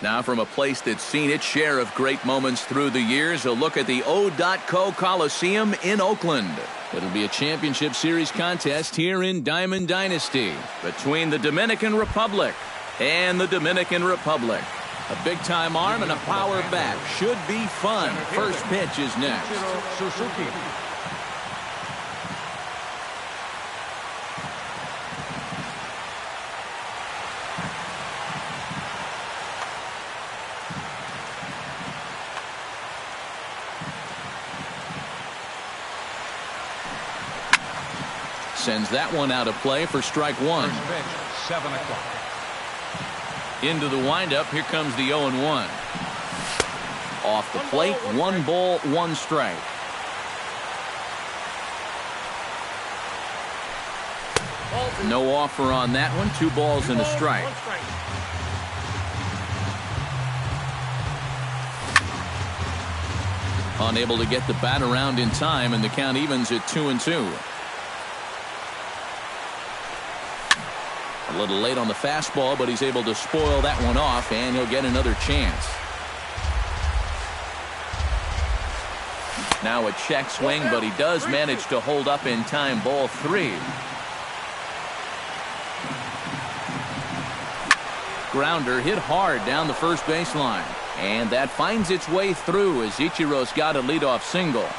Now from a place that's seen its share of great moments through the years, a look at the O.Co Coliseum in Oakland. It'll be a championship series contest here in Diamond Dynasty between the Dominican Republic and the Dominican Republic. A big-time arm and a power bat. Should be fun. First pitch is next. Sends that one out of play for strike one. First pitch, 7 o'clock. Into the windup. Here comes the 0-1. Off the plate. 1 ball, 1 strike. No offer on that one. 2 balls and a strike. Unable to get the bat around in time, and the count evens at 2-2. A little late on the fastball, but he's able to spoil that one off, and he'll get another chance. Now a check swing, but he does manage to hold up in time. Ball 3. Grounder hit hard down the first baseline, and that finds its way through as Ichiro's got a leadoff single.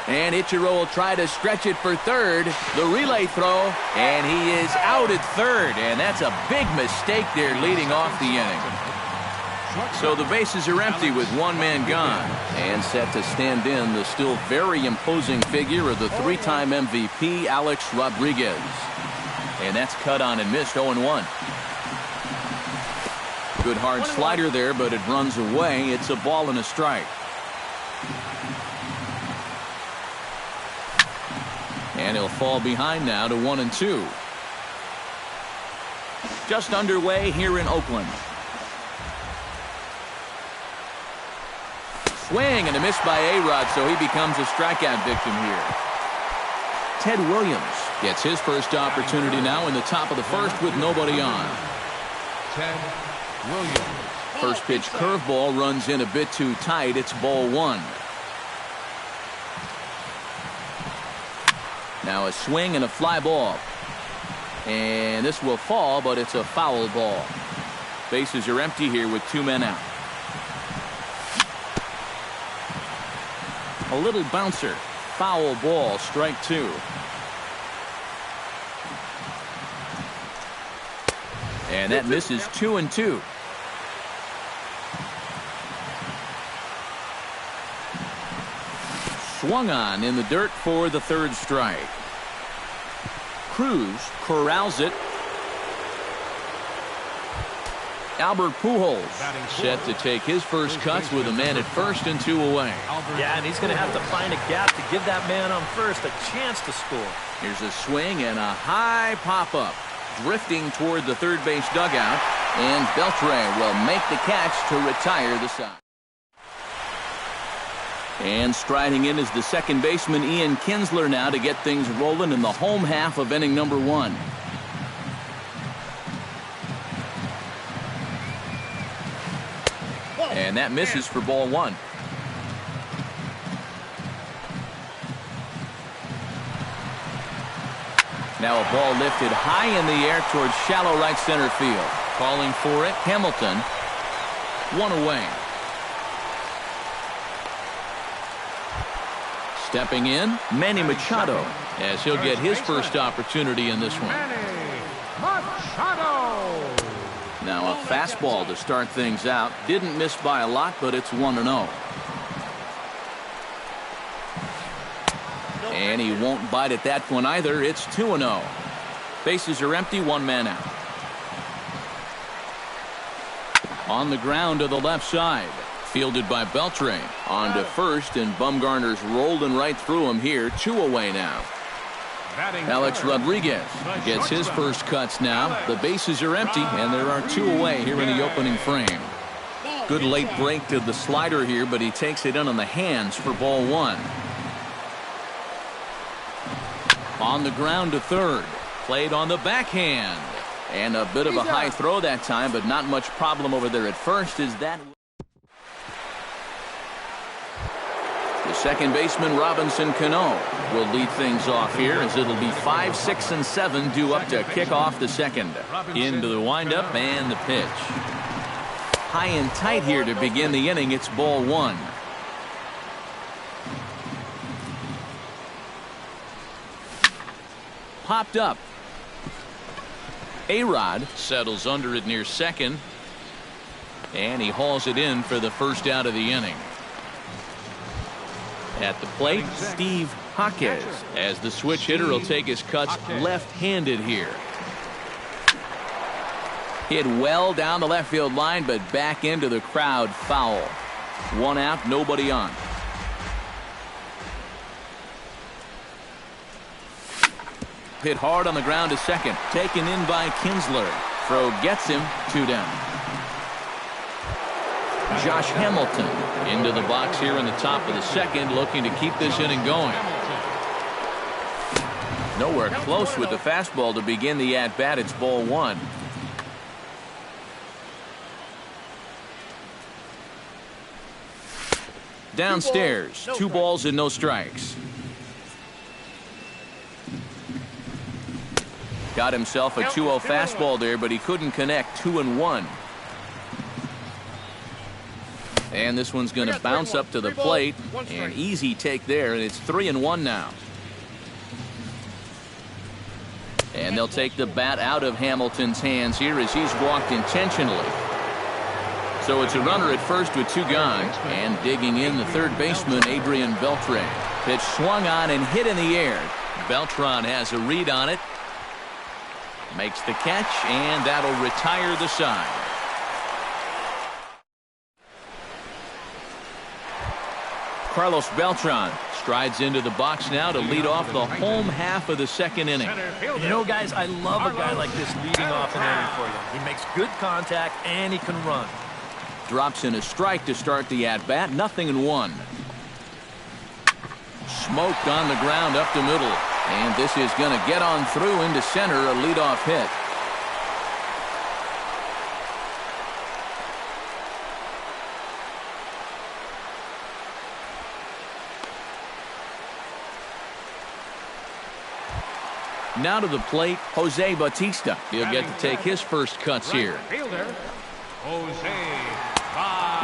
And Ichiro will try to stretch it for third. The relay throw, and he is out at third. And that's a big mistake there leading off the inning. So the bases are empty with 1 man gone. And set to stand in the still very imposing figure of the 3-time MVP, Alex Rodriguez. And that's cut on and missed, 0-1. Good hard slider there, but it runs away. It's a ball and a strike. And he'll fall behind now to 1-2. Just underway here in Oakland. Swing and a miss by A-Rod, so he becomes a strikeout victim here. Ted Williams gets his first opportunity now in the top of the first with nobody on. Ted Williams. First pitch curveball runs in a bit too tight. It's ball 1. Now a swing and a fly ball. And this will fall, but it's a foul ball. Bases are empty here with 2 men out. A little bouncer. Foul ball, strike 2. And that misses 2-2. Swung on in the dirt for the 3rd strike. Cruz corrals it. Albert Pujols set to take his first cuts with a man at first and 2 away. Yeah, and he's going to have to find a gap to give that man on first a chance to score. Here's a swing and a high pop-up. Drifting toward the third base dugout. And Beltre will make the catch to retire the side. And striding in is the second baseman Ian Kinsler now to get things rolling in the home half of inning number 1. And that misses for ball 1. Now a ball lifted high in the air towards shallow right center field. Calling for it, Hamilton. 1 away. Stepping in, Manny Machado, as he'll get his first opportunity in this one. Now a fastball to start things out. Didn't miss by a lot, but it's 1-0. And he won't bite at that one either. It's 2-0. Bases are empty, 1 man out. On the ground to the left side. Fielded by Beltre. On to first, and Bumgarner's rolling right through him here. 2 away now. Alex Rodriguez gets his first cuts now. The bases are empty, and there are 2 away here in the opening frame. Good late break to the slider here, but he takes it in on the hands for ball 1. On the ground to third. Played on the backhand. And a bit of a high throw that time, but not much problem over there at first. Is that the second baseman, Robinson Cano, will lead things off here as it'll be 5, 6, and 7 due up to kick off the second. Into the windup and the pitch. High and tight here to begin the inning. It's ball one. Popped up. A-Rod settles under it near second. And he hauls it in for the first out of the inning. At the plate, Steve Jaquez, as the switch hitter will take his cuts left-handed here. Hit well down the left field line, but back into the crowd, foul. One out, nobody on. Hit hard on the ground to second. Taken in by Kinsler. Throw gets him, 2 down. Josh Hamilton into the box here in the top of the second, looking to keep this inning going. Nowhere close with the fastball to begin the at-bat. It's ball one. Downstairs, 2 balls and no strikes. Got himself a 2-0 fastball there, but he couldn't connect. 2-1. And this one's going to bounce up to the plate. An easy take there, and it's 3-1 now. And they'll take the bat out of Hamilton's hands here as he's walked intentionally. So it's a runner at first with 2 gone. And digging in, the third baseman, Adrian Beltre. Pitch swung on and hit in the air. Beltran has a read on it. Makes the catch, and that'll retire the side. Carlos Beltran strides into the box now to lead off the home half of the second inning. You know, guys, I love a guy like this leading off an inning for you. He makes good contact, and he can run. Drops in a strike to start the at-bat. 0-1. Smoked on the ground up the middle. And this is going to get on through into center, a leadoff hit. Now to the plate, Jose Bautista. He'll get to take his first cuts here. He'll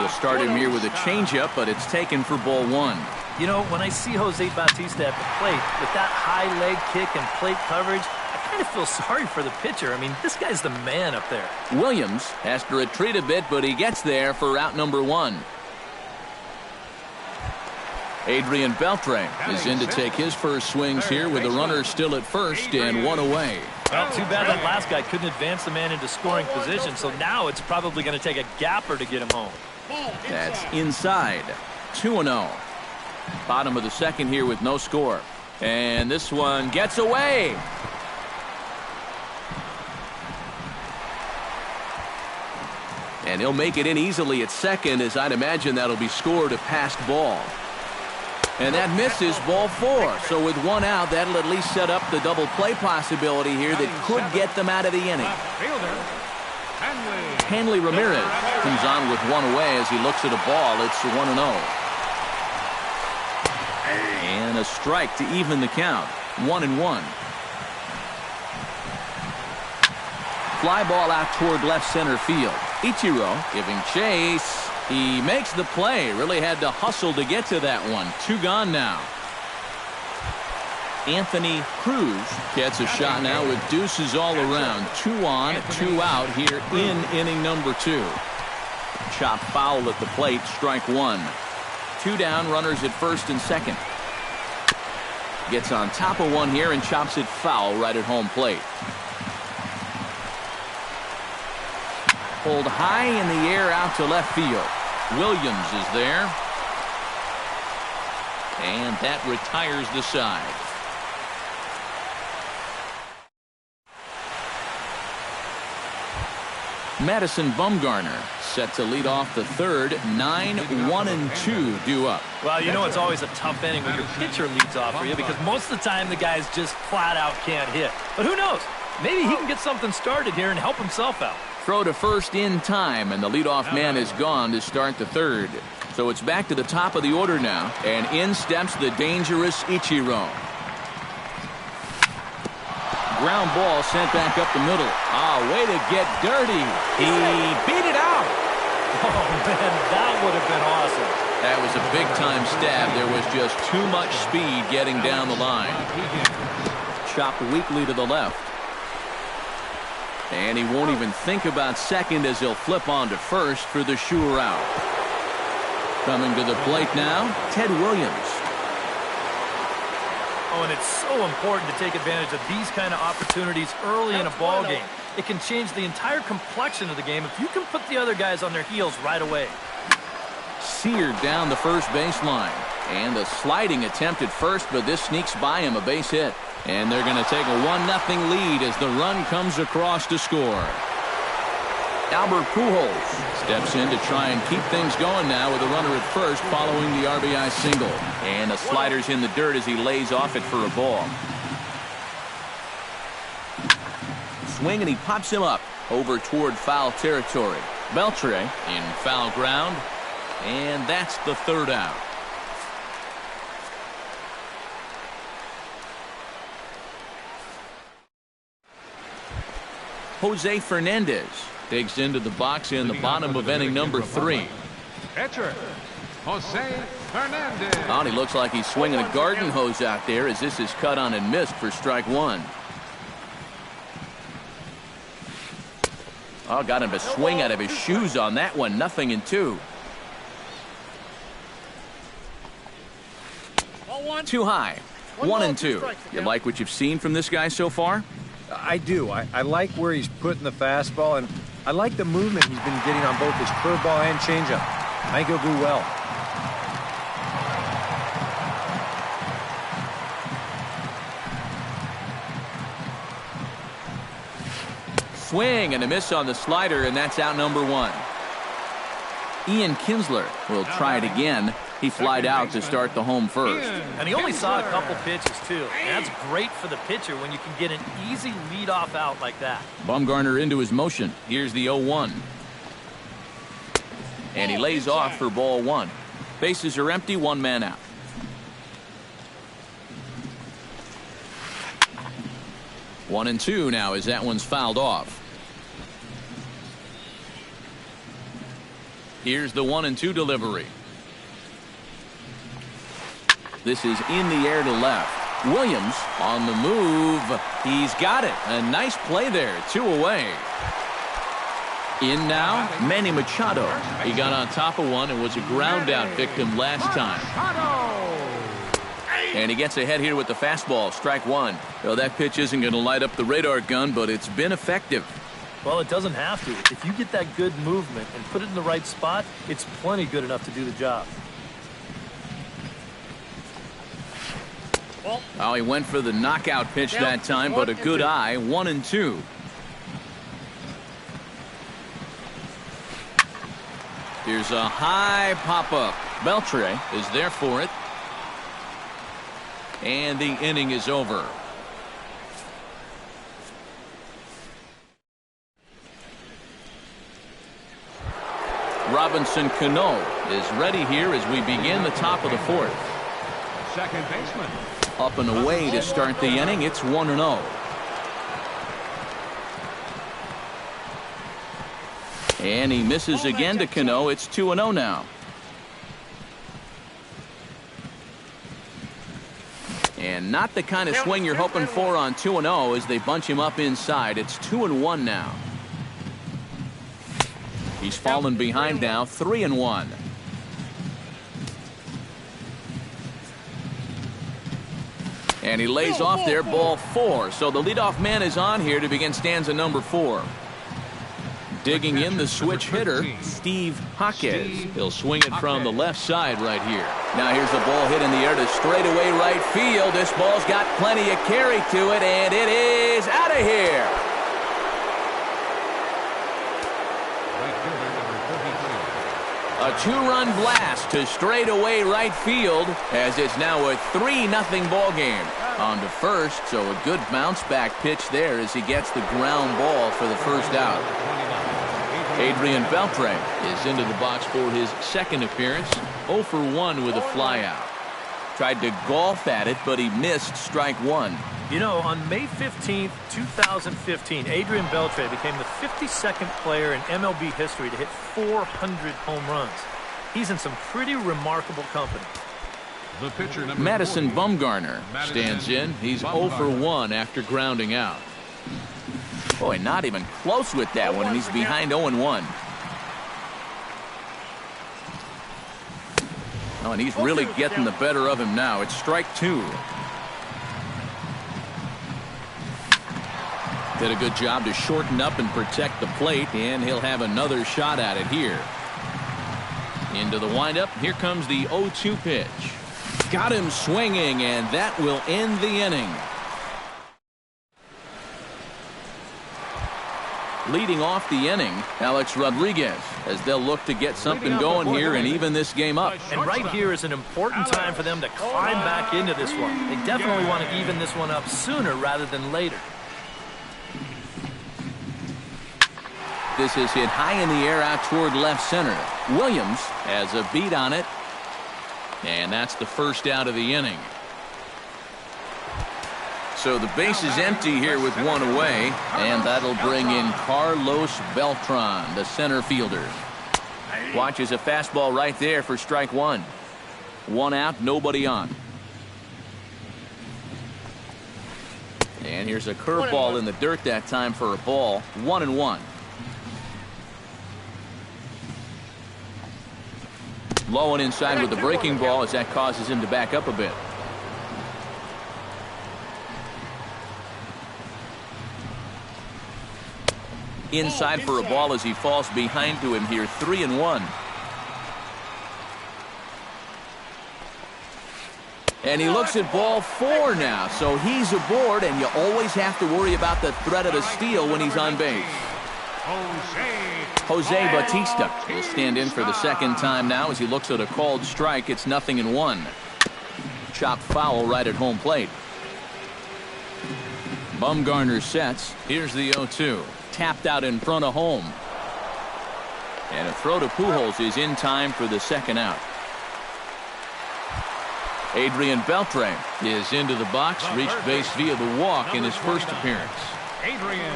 start him here with a changeup, but it's taken for ball one. You know, when I see Jose Bautista at the plate with that high leg kick and plate coverage, I kind of feel sorry for the pitcher. I mean, this guy's the man up there. Williams has to retreat a bit, but he gets there for out number 1. Adrian Beltre is in to take his first swings here with the runner still at first and 1 away. Well, too bad that last guy couldn't advance the man into scoring position, so now it's probably going to take a gapper to get him home. That's inside. 2-0. Bottom of the second here with no score. And this one gets away. And he'll make it in easily at second, as I'd imagine that'll be scored a passed ball. And that misses, ball 4. So with 1 out, that'll at least set up the double play possibility here that could get them out of the inning. Hanley Ramirez comes on with 1 away as he looks at a ball. It's 1-0. And a strike to even the count. 1-1. Fly ball out toward left center field. Ichiro giving chase. He makes the play. Really had to hustle to get to that one. 2 gone now. Anthony Cruz gets a shot now with deuces all around. 2 on, 2 out here in inning number 2. Chop foul at the plate. Strike 1. 2 down, runners at first and second. Gets on top of one here and chops it foul right at home plate. Pulled high in the air out to left field. Williams is there. And that retires the side. Madison Bumgarner set to lead off the third. 9-1-2 due up. Well, you know it's always a tough inning when your pitcher leads off for you because most of the time the guys just flat out can't hit. But who knows? Maybe he can get something started here and help himself out. Throw to first in time, and the leadoff man is gone to start the third. So it's back to the top of the order now, and in steps the dangerous Ichiro. Ground ball sent back up the middle. Way to get dirty. He beat it out. Oh, man, that would have been awesome. That was a big-time stab. There was just too much speed getting down the line. Chopped weakly to the left. And he won't even think about second as he'll flip on to first for the sure out. Coming to the plate now, Ted Williams. Oh, and it's so important to take advantage of these kind of opportunities early in a ball game. It can change the entire complexion of the game if you can put the other guys on their heels right away. Seared down the first baseline. And a sliding attempt at first, but this sneaks by him, a base hit. And they're going to take a 1-0 lead as the run comes across to score. Albert Pujols steps in to try and keep things going now with a runner at first following the RBI single. And the slider's in the dirt as he lays off it for a ball. Swing and he pops him up over toward foul territory. Beltre in foul ground. And that's the third out. Jose Fernandez digs into the box in the bottom of inning number 3. Pitcher, Jose Fernandez. Oh, and he looks like he's swinging a garden hose out there as this is cut on and missed for strike one. Oh, got him to swing out of his shoes on that one. 0-2. 2 high. 1-2. You like what you've seen from this guy so far? I do. I like where he's putting the fastball, and I like the movement he's been getting on both his curveball and changeup. I think he'll do well. Swing and a miss on the slider, and that's out number 1. Ian Kinsler will try it again. He flied out to start the home first. And he only saw a couple pitches, too. And that's great for the pitcher when you can get an easy leadoff out like that. Bumgarner into his motion. Here's the 0-1. And he lays off for ball 1. Bases are empty, 1 man out. One and 2 now as that one's fouled off. Here's the 1-2 delivery. This is in the air to left. Williams on the move. He's got it. A nice play there. 2 away. In now, Manny Machado. He got on top of one and was a ground out victim last time. And he gets ahead here with the fastball. Strike 1. Well, that pitch isn't going to light up the radar gun, but it's been effective. Well, it doesn't have to. If you get that good movement and put it in the right spot, it's plenty good enough to do the job. Oh, he went for the knockout pitch that time, but a good eye. 1-2. Here's a high pop-up. Beltre is there for it. And the inning is over. Robinson Cano is ready here as we begin the top of the 4th. Second baseman. Up and away to start the inning. It's 1-0. And he misses again to Cano. It's 2-0 now. And not the kind of swing you're hoping for on 2-0 as they bunch him up inside. It's 2-1 now. He's fallen behind now, 3-1. And he lays off there, ball 4. So the leadoff man is on here to begin stanza number 4. Digging in the switch hitter, Steve Jaquez. He'll swing it from the left side right here. Now here's the ball hit in the air to straightaway right field. This ball's got plenty of carry to it, and it is out of here. A 2-run blast to straightaway right field as it's now a 3-0 ball game. On to first, so a good bounce-back pitch there as he gets the ground ball for the first out. Adrian Beltre is into the box for his second appearance. 0 for 1 with a flyout. Tried to golf at it, but he missed strike one. You know, on May 15th, 2015, Adrian Beltre became the 52nd player in MLB history to hit 400 home runs. He's in some pretty remarkable company. The pitcher, Madison Bumgarner stands in. He's 0 for 1 after grounding out. Boy, not even close with that one, and he's behind 0-1. Oh, and he's really getting the better of him now. It's strike two. Did a good job to shorten up and protect the plate, and he'll have another shot at it here. Into the windup. Here comes the 0-2 pitch. Got him swinging, and that will end the inning. Leading off the inning, Alex Rodriguez, as they'll look to get something going here and even this game up. And right here is an important time for them to climb back into this one. They definitely want to even this one up sooner rather than later. This is hit high in the air out toward left center. Williams has a beat on it. And that's the first out of the inning. So the base is empty here with one away, and that'll bring in Carlos Beltran, the center fielder. Watches a fastball right there for strike one. One out, nobody on. And here's a curveball in the dirt that time for a ball. 1-1. Low and inside with the breaking ball as that causes him to back up a bit. Inside for a ball as he falls behind to him here. 3-1. And he looks at ball 4 now, so he's aboard, and you always have to worry about the threat of a steal when he's on base. Jose Bautista will stand in for the second time now as he looks at a called strike. It's 0-1. Chopped foul right at home plate. Bumgarner sets. Here's the 0-2. Tapped out in front of home. And a throw to Pujols is in time for the second out. Adrian Beltre is into the box. Reached base via the walk in his first appearance. Adrian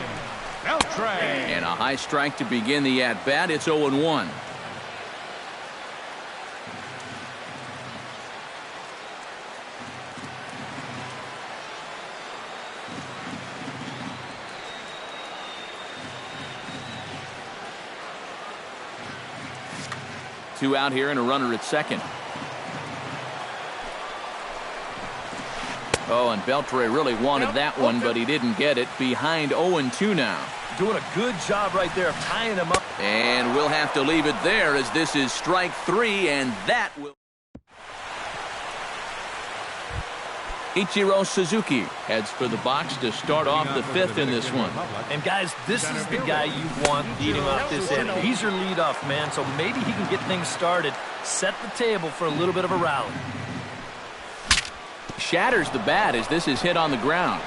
Beltre. And a high strike to begin the at-bat. It's 0-1. Two out here and a runner at second. Oh, and Beltre really wanted that one, but he didn't get it. Behind 0-2 now. Doing a good job right there of tying him up. And we'll have to leave it there as this is strike 3, and that will... Ichiro Suzuki heads for the box to start off the 5th in this one. And guys, this is the guy you want leading off this inning. He's your leadoff man, so maybe he can get things started, set the table for a little bit of a rally. Shatters the bat as this is hit on the ground.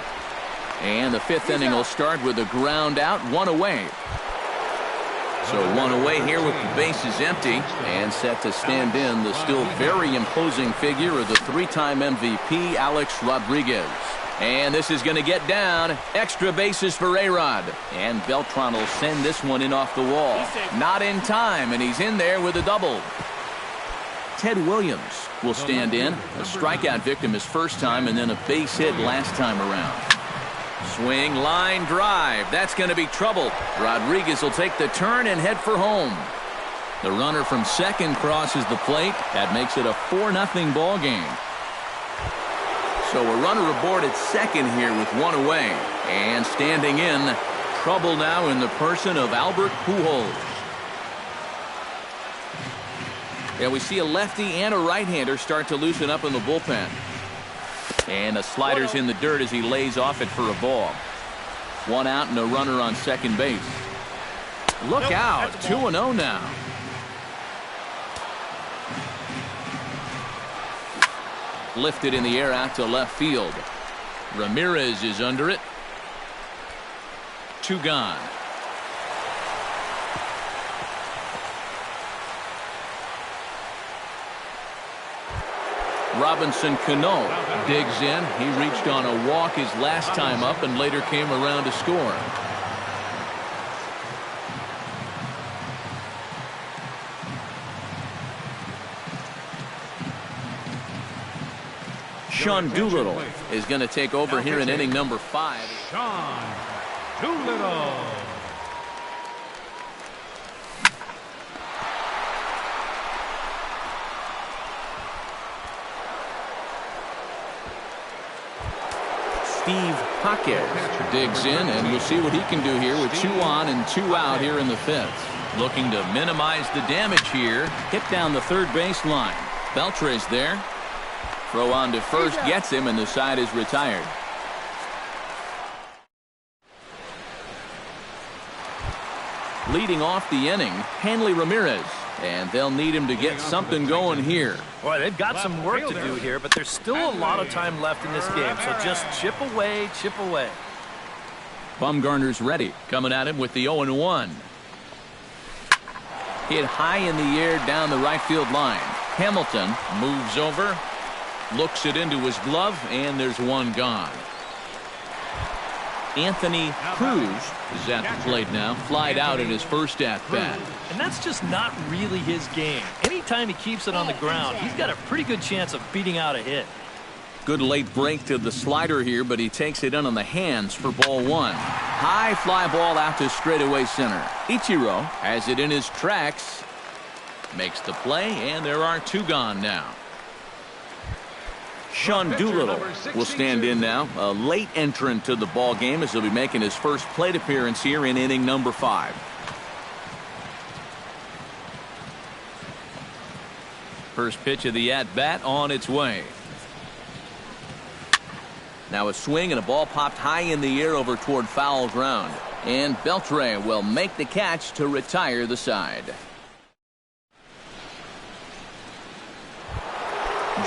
And the 5th inning will start with a ground out, one away. So one away here with the bases empty, and set to stand in the still very imposing figure of the 3-time MVP, Alex Rodriguez. And this is going to get down. Extra bases for A-Rod. And Beltran will send this one in off the wall. Not in time, and he's in there with a double. Ted Williams will stand in. A strikeout victim his first time, and then a base hit last time around. Swing, line, drive. That's going to be trouble. Rodriguez will take the turn and head for home. The runner from second crosses the plate. That makes it a 4-0 ball game. So a runner aboard at second here with one away. And standing in, trouble now in the person of Albert Pujols. And we see a lefty and a right-hander start to loosen up in the bullpen. And the slider's in the dirt as he lays off it for a ball. One out and a runner on second base. Look out. 2-0 now. Lifted in the air out to left field. Ramirez is under it. 2 gone. Robinson Cano digs in. He reached on a walk his last time up and later came around to score. Sean Doolittle is going to take over here in inning number 5. Sean Doolittle. Steve Jaquez digs in, and we'll see what he can do here with 2 on and 2 out here in the 5th. Looking to minimize the damage here. Hit down the third base line. Beltre's there. Throw on to first gets him, and the side is retired. Leading off the inning, Hanley Ramirez. And they'll need him to get something going here. Boy, they've got some work to do here, but there's still a lot of time left in this game. So just chip away, chip away. Bumgarner's ready. Coming at him with the 0-1. Hit high in the air down the right field line. Hamilton moves over. Looks it into his glove, and there's 1 gone. Anthony Cruz is at the plate now. Flied out in his first at-bat. And that's just not really his game. Anytime he keeps it on the ground, he's got a pretty good chance of beating out a hit. Good late break to the slider here, but he takes it in on the hands for ball 1. High fly ball out to straightaway center. Ichiro has it in his tracks. Makes the play, and there are 2 gone now. Sean Doolittle will stand in now. A late entrant to the ball game as he'll be making his first plate appearance here in inning number 5. First pitch of the at-bat on its way. Now a swing and a ball popped high in the air over toward foul ground. And Beltre will make the catch to retire the side.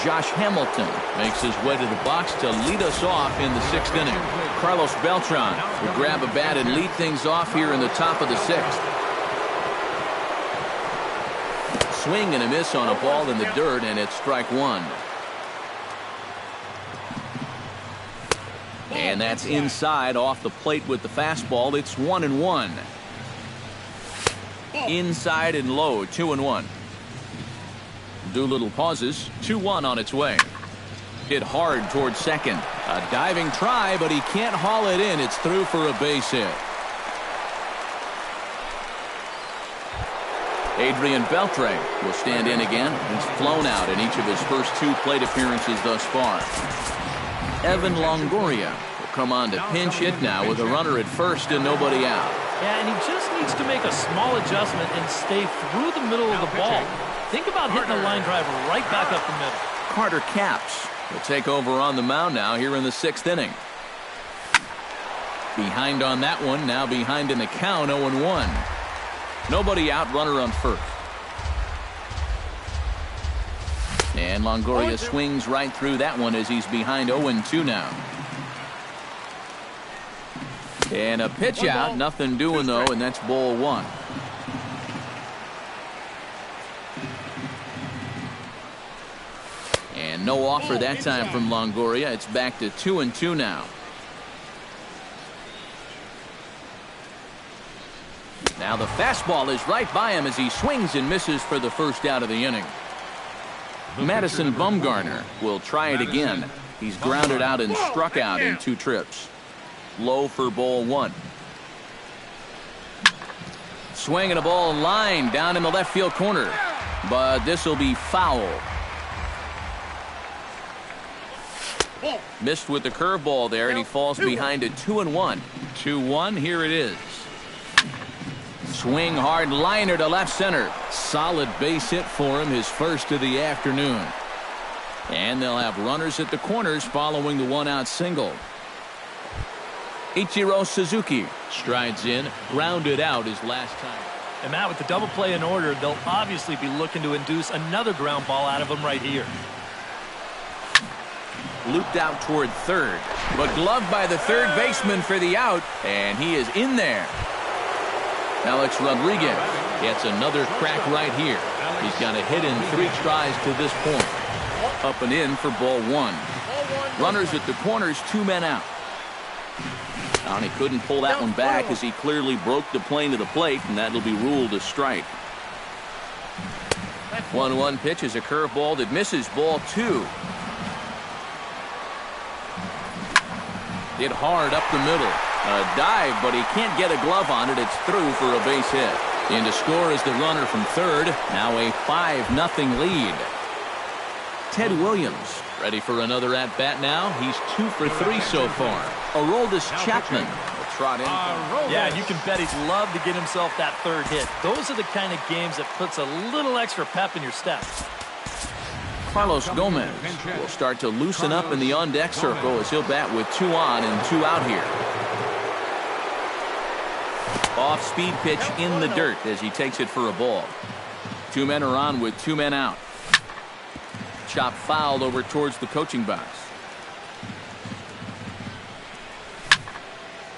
Josh Hamilton makes his way to the box to lead us off in the 6th inning. Carlos Beltran will grab a bat and lead things off here in the top of the 6th. Swing and a miss on a ball in the dirt, and it's strike 1. And that's inside off the plate with the fastball. It's 1-1. Inside and low, 2-1. Doolittle pauses. 2-1 on its way. Hit hard towards second. A diving try, but he can't haul it in. It's through for a base hit. Adrian Beltre will stand in again. He's flown out in each of his first 2 plate appearances thus far. Evan Longoria will come on to pinch hit now with a runner at first and nobody out. Yeah, and he just needs to make a small adjustment and stay through the middle of the ball. Think about hitting a line drive right back up the middle. Carter Capps will take over on the mound now here in the 6th inning. Behind on that one, now behind in the count, 0-1. Nobody out, runner on first. And Longoria swings right through that one as he's behind 0-2 now. And a pitch out, nothing doing though, and that's ball 1. And no offer that time from Longoria. It's back to 2-2 now. Now the fastball is right by him as he swings and misses for the first out of the inning. Madison Bumgarner will try it again. He's grounded out and struck out in 2 trips. Low for ball 1. Swing and a ball line down in the left field corner. But this will be foul. Missed with the curveball there, and he falls behind a 2-1. 2-1, here it is. Swing hard liner to left center. Solid base hit for him, his first of the afternoon. And they'll have runners at the corners following the 1-out single. Ichiro Suzuki strides in, grounded out his last time. And Matt, with the double play in order, they'll obviously be looking to induce another ground ball out of him right here. Looped out toward third. but gloved by the third baseman for the out, and he is in there. Alex Rodriguez gets another crack right here. He's got a hit in 3 tries to this point. Up and in for ball 1. Runners at the corners, 2 men out. And he couldn't pull that one back as he clearly broke the plane to the plate, and that'll be ruled a strike. 1-1 pitch is a curveball that misses ball 2. Hit hard up the middle. A dive, but he can't get a glove on it. It's through for a base hit. In to score is the runner from third. Now a 5-0 lead. Ted Williams ready for another at-bat now. He's 2 for 3 so far. Aroldis Chapman will trot in. Yeah, and you can bet he's loved to get himself that third hit. Those are the kind of games that puts a little extra pep in your step. Carlos Gomez will start to loosen up in the on-deck circle as he'll bat with 2 on and 2 out here. Off-speed pitch in the dirt as he takes it for a ball. 2 men are on with 2 men out. Chop foul over towards the coaching box.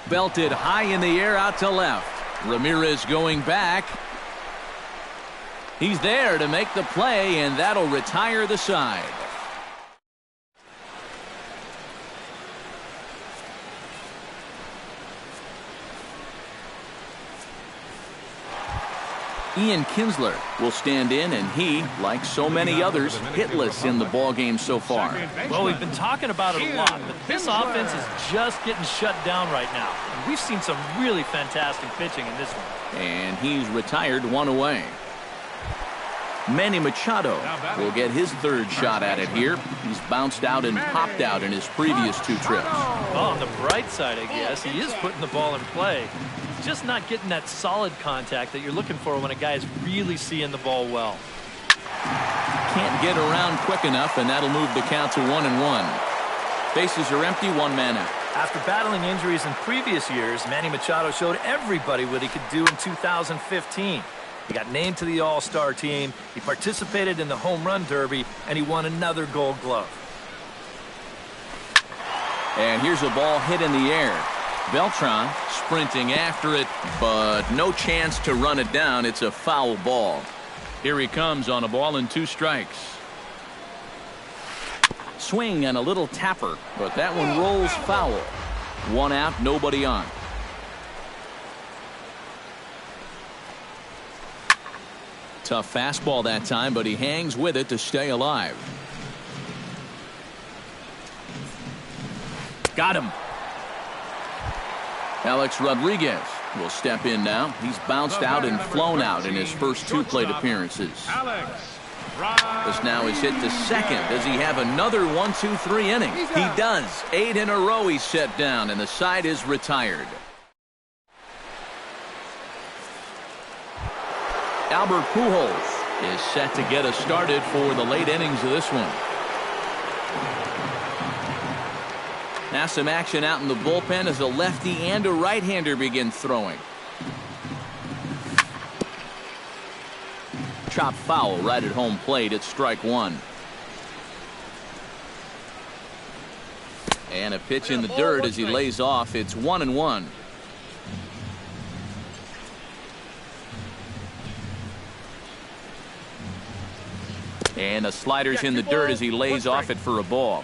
Belted high in the air out to left. Ramirez going back. He's there to make the play, and that'll retire the side. Ian Kinsler will stand in, and he, like so many others, hitless in the ballgame so far. Well, we've been talking about it a lot, but this offense is just getting shut down right now. And we've seen some really fantastic pitching in this one. And he's retired 1 away. Manny Machado will get his 3rd shot at it here. He's bounced out and popped out in his previous 2 trips. Oh, on the bright side, I guess, he is putting the ball in play. He's just not getting that solid contact that you're looking for when a guy is really seeing the ball well. Can't get around quick enough, and that'll move the count to 1-1. Bases are empty, 1 man out. After battling injuries in previous years, Manny Machado showed everybody what he could do in 2015. He got named to the All-Star team, he participated in the Home Run Derby, and he won another Gold Glove. And here's a ball hit in the air. Beltran sprinting after it, but no chance to run it down. It's a foul ball. Here he comes on a ball and 2 strikes. Swing and a little tapper, but that one rolls foul. 1 out, nobody on. Tough fastball that time, but he hangs with it to stay alive. Got him. Alex Rodriguez will step in now. He's bounced out and flown out in his first 2 plate appearances. This now is hit to second. Does he have another 1-2-3 inning? He does. 8 in a row he's set down, and the side is retired. Albert Pujols is set to get us started for the late innings of this one. Now some action out in the bullpen as a lefty and a right-hander begin throwing. Chop foul right at home plate. It's strike 1. And a pitch in the dirt as he lays off. It's 1-1. And a slider's in the dirt as he lays off it for a ball.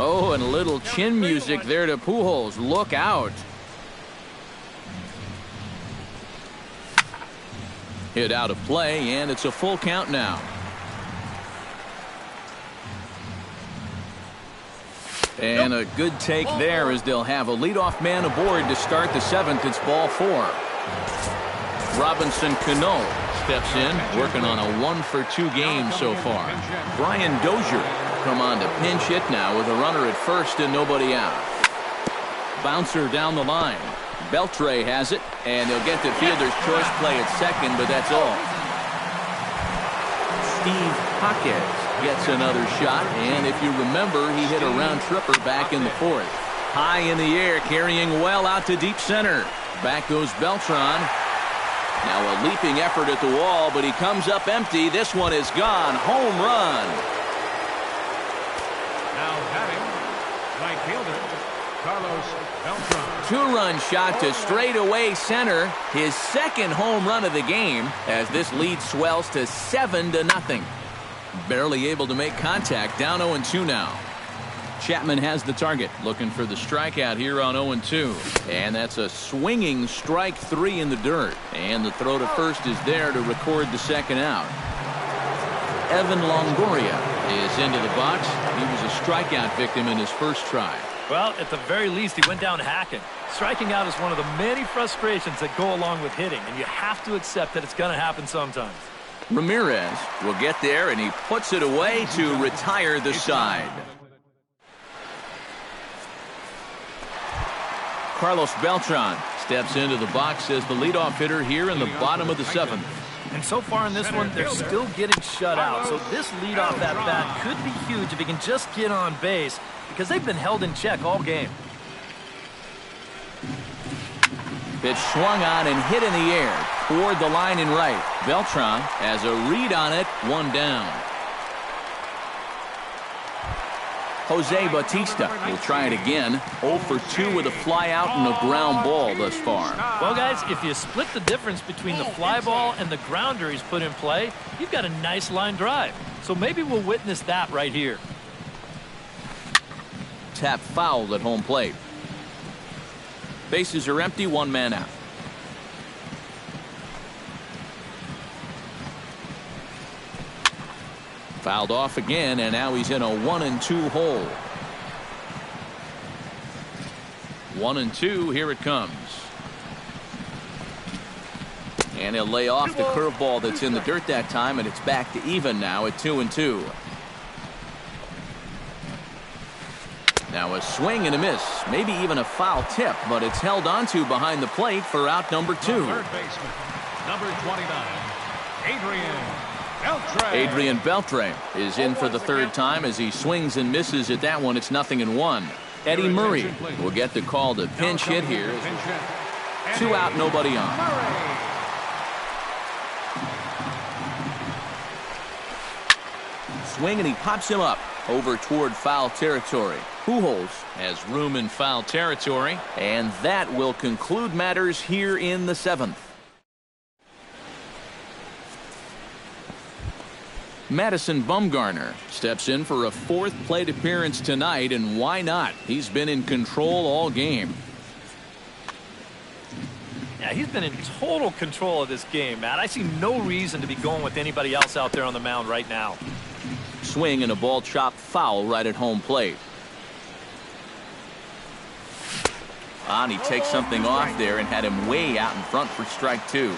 Oh, and a little chin music there to Pujols. Look out. Hit out of play, and it's a full count now. And a good take there as they'll have a leadoff man aboard to start the 7th. It's ball 4. Robinson Cano steps in, working on a 1-for-2 game so far. Brian Dozier come on to pinch hit now with a runner at first and nobody out. Bouncer down the line. Beltre has it, and they'll get the fielder's choice play at second, but that's all. Steve Jaquez gets another shot, and if you remember, he hit a round tripper back in the 4th. High in the air, carrying well out to deep center. Back goes Beltran. Now a leaping effort at the wall, but he comes up empty. This one is gone. Home run. Now batting, right fielder, Carlos Beltran. Two-run shot to straightaway center. His second home run of the game as this lead swells to 7-0. Barely able to make contact. Down 0-2 now. Chapman has the target, looking for the strikeout here on 0-2. And that's a swinging strike 3 in the dirt. And the throw to first is there to record the second out. Evan Longoria is into the box. He was a strikeout victim in his first try. Well, at the very least, he went down hacking. Striking out is one of the many frustrations that go along with hitting, and you have to accept that it's going to happen sometimes. Ramirez will get there, and he puts it away to retire the side. Carlos Beltran steps into the box as the leadoff hitter here in the bottom of the 7th. And so far in this one, they're still getting shut out. So this leadoff at bat could be huge if he can just get on base, because they've been held in check all game. Pitch swung on and hit in the air toward the line and right. Beltran has a read on it, one down. Jose Bautista will try it again. 0 for 2 with a fly out and a ground ball thus far. Well, guys, if you split the difference between the fly ball and the grounder he's put in play, you've got a nice line drive. So maybe we'll witness that right here. Tap foul at home plate. Bases are empty, one man out. Fouled off again, and now he's in a 1-2 hole. 1-2, here it comes. And he'll lay off the curveball that's in the dirt that time, and it's back to even now at 2-2. Now a swing and a miss, maybe even a foul tip, but it's held onto behind the plate for out number 2. Third baseman, number 29, Adrian Beltre is in for the third time as he swings and misses at that one. It's 0-1. Eddie Murray will get the call to pinch hit here. 2 out, nobody on. Swing and he pops him up over toward foul territory. Pujols has room in foul territory, and that will conclude matters here in the 7th. Madison Bumgarner steps in for a 4th plate appearance tonight, and why not? He's been in control all game. Yeah, he's been in total control of this game, Matt. I see no reason to be going with anybody else out there on the mound right now. Swing and a ball chopped foul right at home plate. And he takes something off there and had him way out in front for strike 2.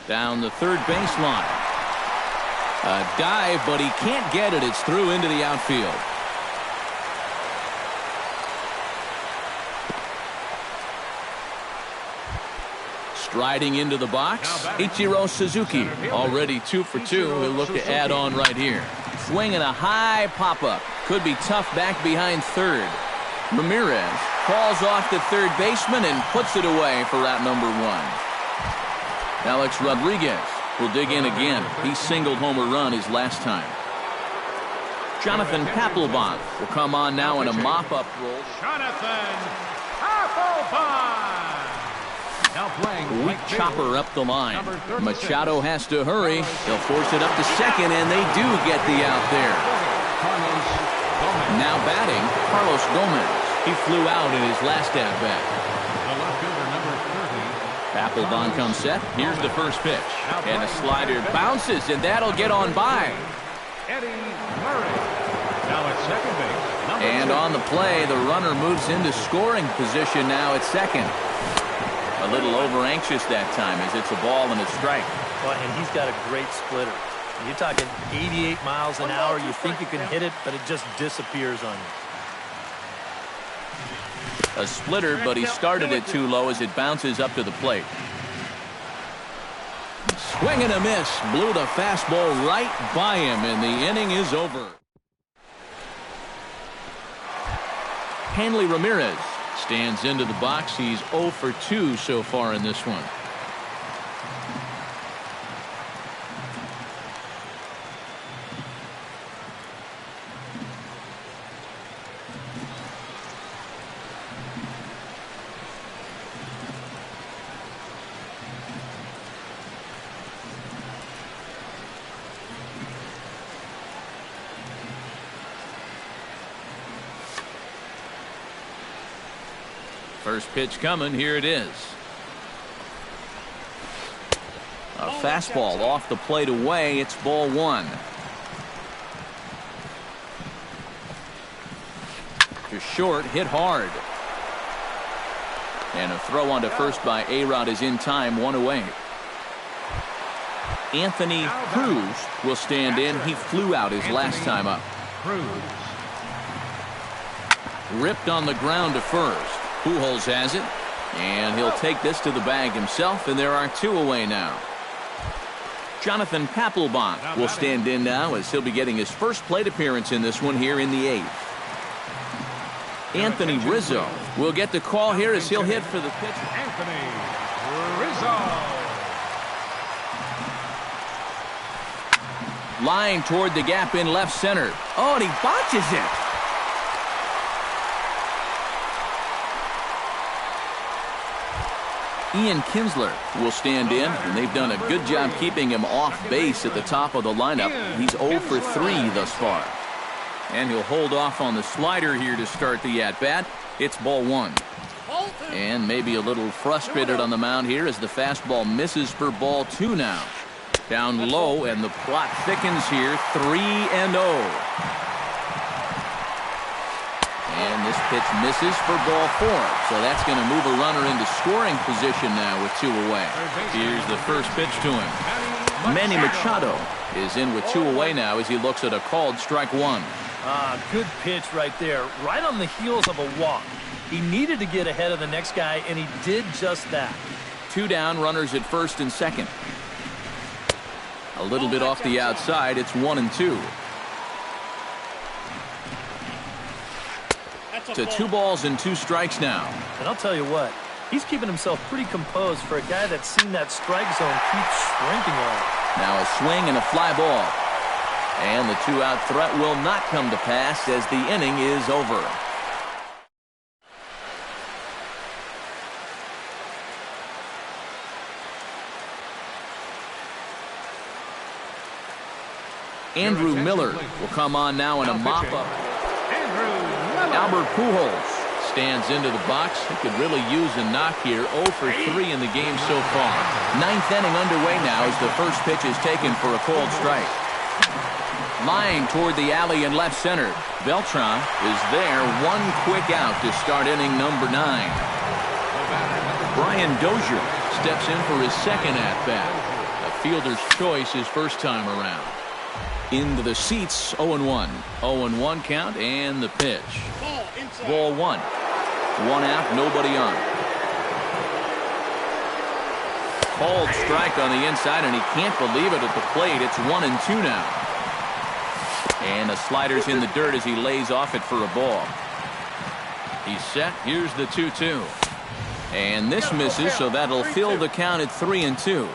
Down the third baseline. A dive, but he can't get it. It's through into the outfield. Striding into the box, Ichiro Suzuki, already 2 for 2. He'll look to add on right here. Swinging a high pop-up. Could be tough back behind third. Ramirez falls off the third baseman and puts it away for out number 1. Alex Rodriguez will dig in again. He singled home a run his last time. Jonathan Papelbon will come on now in a mop-up role. Jonathan Papelbon. Now playing Weak chopper up the line. Machado has to hurry. They'll force it up to second, and they do get the out there. Now batting, Carlos Gomez. He flew out in his last at-bat. Papelbon comes set. Here's the first pitch. And a slider bounces, and that'll get on by. Eddie Murray. Now at second base. And on the play, the runner moves into scoring position now at second. A little over-anxious that time as it's a ball and a strike. Well, and he's got a great splitter. You're talking 88 miles an hour. You think you can hit it, but it just disappears on you. A splitter, but he started it too low as it bounces up to the plate. Swing and a miss. Blew the fastball right by him, and the inning is over. Hanley Ramirez stands into the box. He's 0 for 2 so far in this one. First pitch coming. Here it is. A fastball off the plate away. It's ball one. To short, hit hard. And a throw onto first by A-Rod is in time, one away. Anthony Cruz will stand in. He flew out his last time up. Ripped on the ground to first. Pujols has it, and he'll take this to the bag himself, and there are two away now. Jonathan Papelbon will stand in now as he'll be getting his first plate appearance in this one here in the 8th. Anthony Rizzo will get the call here as he'll hit for the pitch. Anthony Rizzo. Line toward the gap in left center. Oh, and he botches it. Ian Kinsler will stand in, and they've done a good job keeping him off base at the top of the lineup. He's 0 for 3 thus far. And he'll hold off on the slider here to start the at-bat. It's ball one. And maybe a little frustrated on the mound here as the fastball misses for ball two now. Down low, and the plot thickens here, 3-0. And this pitch misses for ball four. So that's going to move a runner into scoring position now with two away. Here's the first pitch to him. Manny Machado is in with two away now as he looks at a called strike one. Good pitch right there, right on the heels of a walk. He needed to get ahead of the next guy, and he did just that. Two down, runners at first and second. A little bit off the outside. It's 1-2. To 2 balls and 2 strikes now. And I'll tell you what, he's keeping himself pretty composed for a guy that's seen that strike zone keep shrinking on him. Now a swing and a fly ball. And the 2-out threat will not come to pass as the inning is over. Andrew Miller will come on now in a mop-up. Albert Pujols stands into the box. He could really use a knock here. 0 for 3 in the game so far. 9th inning underway now as the first pitch is taken for a called strike. Line toward the alley in left center. Beltran is there. One quick out to start inning number 9. Brian Dozier steps in for his second at-bat. A fielder's choice his first time around. Into the seats, 0-1. 0-1 count, and the pitch. Ball one. 1 out, nobody on. Called strike on the inside, and he can't believe it at the plate. It's 1-2 now. And the slider's in the dirt as he lays off it for a ball. He's set. Here's the 2-2. And this misses, so that'll fill the count at 3-2.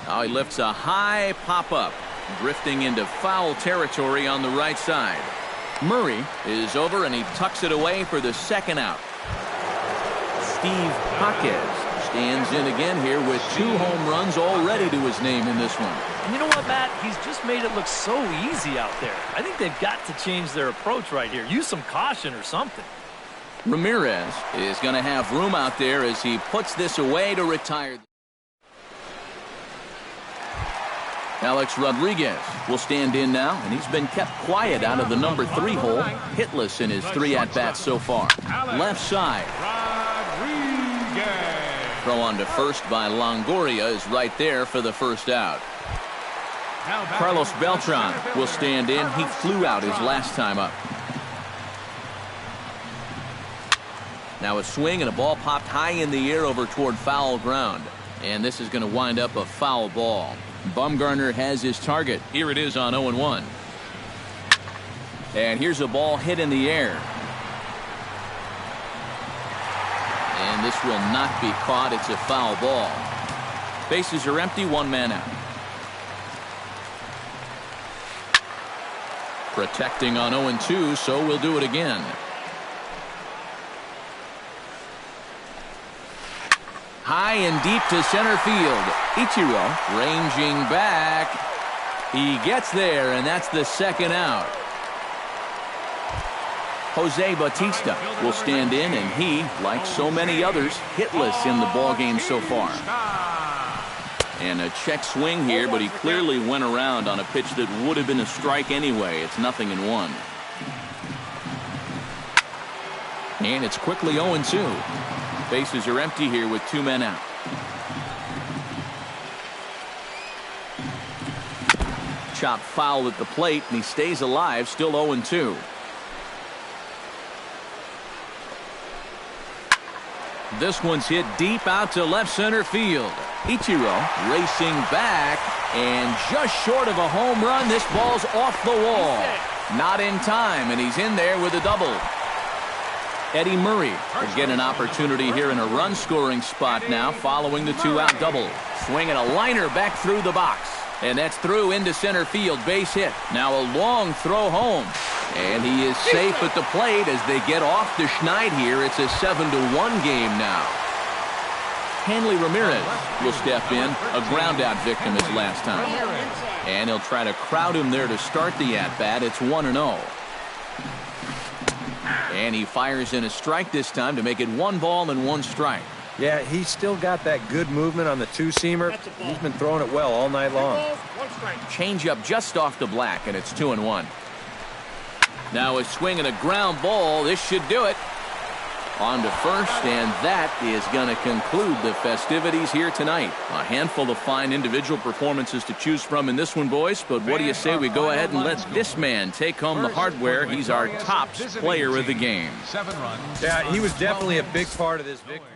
Now he lifts a high pop-up, drifting into foul territory on the right side. Murray is over, and he tucks it away for the second out. Steve Jaquez stands in again here with 2 home runs already to his name in this one. And you know what, Matt? He's just made it look so easy out there. I think they've got to change their approach right here. Use some caution or something. Ramirez is going to have room out there as he puts this away to retire. Alex Rodriguez will stand in now, and he's been kept quiet out of the number 3 hole, hitless in his 3 at-bats so far. Left side. Throw on to first by Longoria is right there for the first out. Carlos Beltran will stand in. He flew out his last time up. Now a swing and a ball popped high in the air over toward foul ground. And this is going to wind up a foul ball. Bumgarner has his target. Here it is on 0-1. And here's a ball hit in the air. And this will not be caught. It's a foul ball. Bases are empty, one man out. Protecting on 0-2, so we'll do it again. High and deep to center field. Ichiro ranging back. He gets there, and that's the second out. Jose Bautista will stand in, and he, like so many others, hitless in the ballgame so far. And a check swing here, but he clearly went around on a pitch that would have been a strike anyway. It's 0-1. And it's quickly 0-2. Bases are empty here with two men out. Chop foul at the plate, and he stays alive, still 0-2. This one's hit deep out to left center field. Ichiro racing back, and just short of a home run. This ball's off the wall. Not in time, and he's in there with a double. Eddie Murray will get an opportunity here in a run-scoring spot now following the two-out double. Swinging a liner back through the box. And that's through into center field. Base hit. Now a long throw home. And he is safe at the plate as they get off the Schneid here. It's a 7-1 game now. Hanley Ramirez will step in. A ground-out victim his last time. And he'll try to crowd him there to start the at-bat. It's 1-0. And he fires in a strike this time to make it 1 ball and 1 strike. Yeah, he's still got that good movement on the two-seamer. He's been throwing it well all night long. Change-up just off the black, and it's 2-1. Now a swing and a ground ball. This should do it. On to first, and that is going to conclude the festivities here tonight. A handful of fine individual performances to choose from in this one, boys, but what do you say we go ahead and let this man take home the hardware? He's our top player of the game. Yeah, he was definitely a big part of this victory.